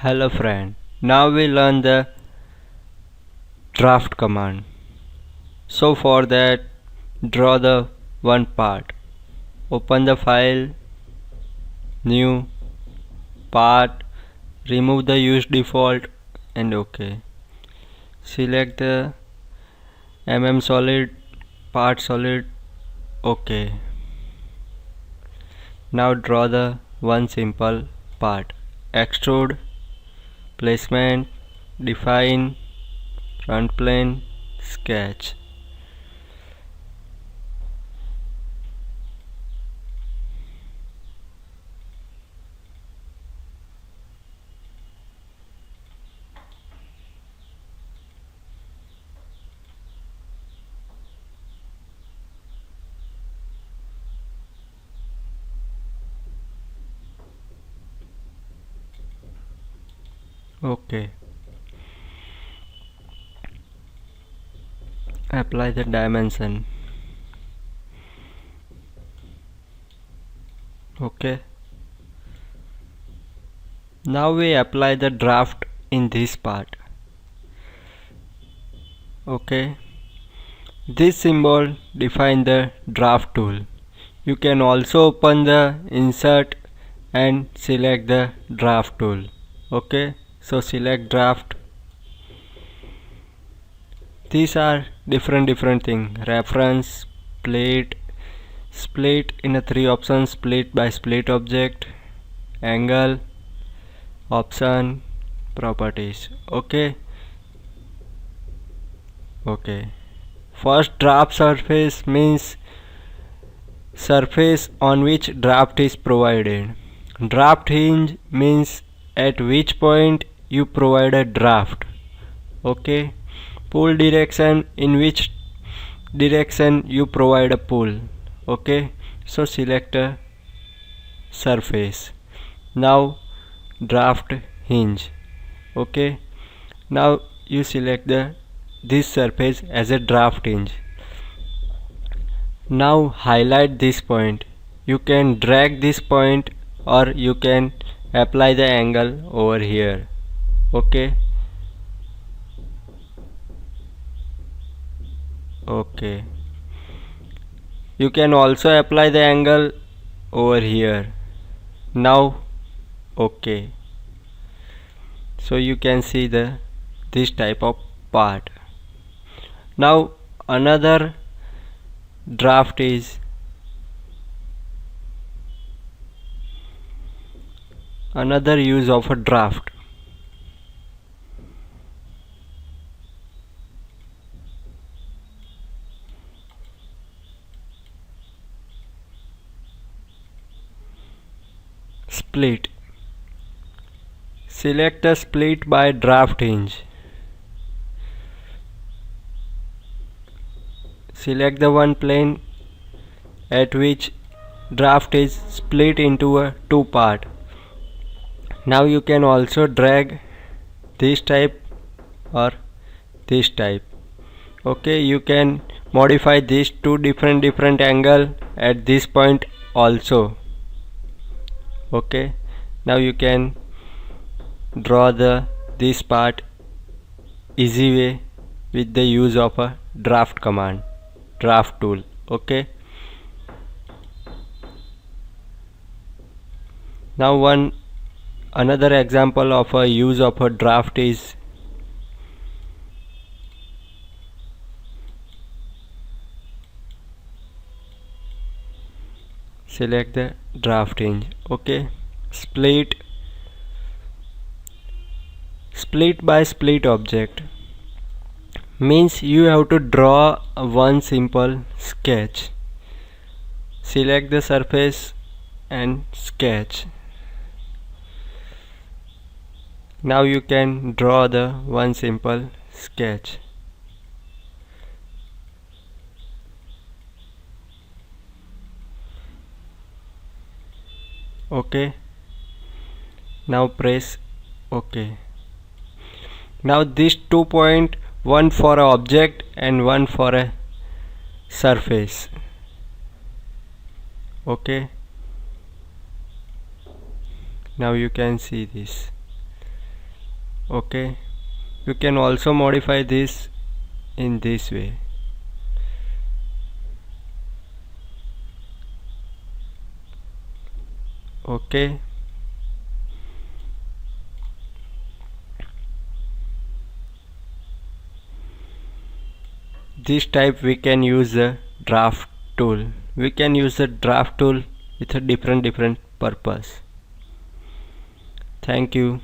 Hello friend, now we learn the draft command. So for that, draw the one part. Open the file, new, part, remove the use default and OK. Select the solid, part solid, OK. Now draw the one simple part. Extrude, placement, define, front plane, sketch. OK. Apply the dimension. OK. Now we apply the draft in this part. OK. This symbol defines the draft tool. You can also open the insert and select the draft tool. OK. So select draft. These are different things. Reference, split in a 3 options, split by split object, angle, option, properties. OK. First, draft surface means surface on which draft is provided. Draft hinge means at which point you provide a draft. OK. Pull direction, in which direction you provide a pull. OK. So select a surface. Now draft hinge. OK. Now you select this surface as a draft hinge. Now highlight this point. You can drag this point or you can apply the angle over here. OK. You can also apply the angle over here. Now OK. So you can see this type of part. Now another draft is another use of a draft. Split. Select the split by draft hinge. Select the one plane at which draft is split into a two part. Now you can also drag this type or this type. OK, you can modify these two different angle at this point also. OK, now you can draw this part easy way with the use of a draft command, draft tool. OK. Now another example of a use of a draft is select the draft hinge. OK. Split by split object means you have to draw one simple sketch. Select the surface and sketch. Now you can draw the one simple sketch. OK. Now press OK. Now this 2 point, one for a object and one for a surface. OK. Now you can see this. Okay, you can also modify this in this way. Okay, this type we can use the draft tool. We can use the draft tool with a different purpose. Thank you.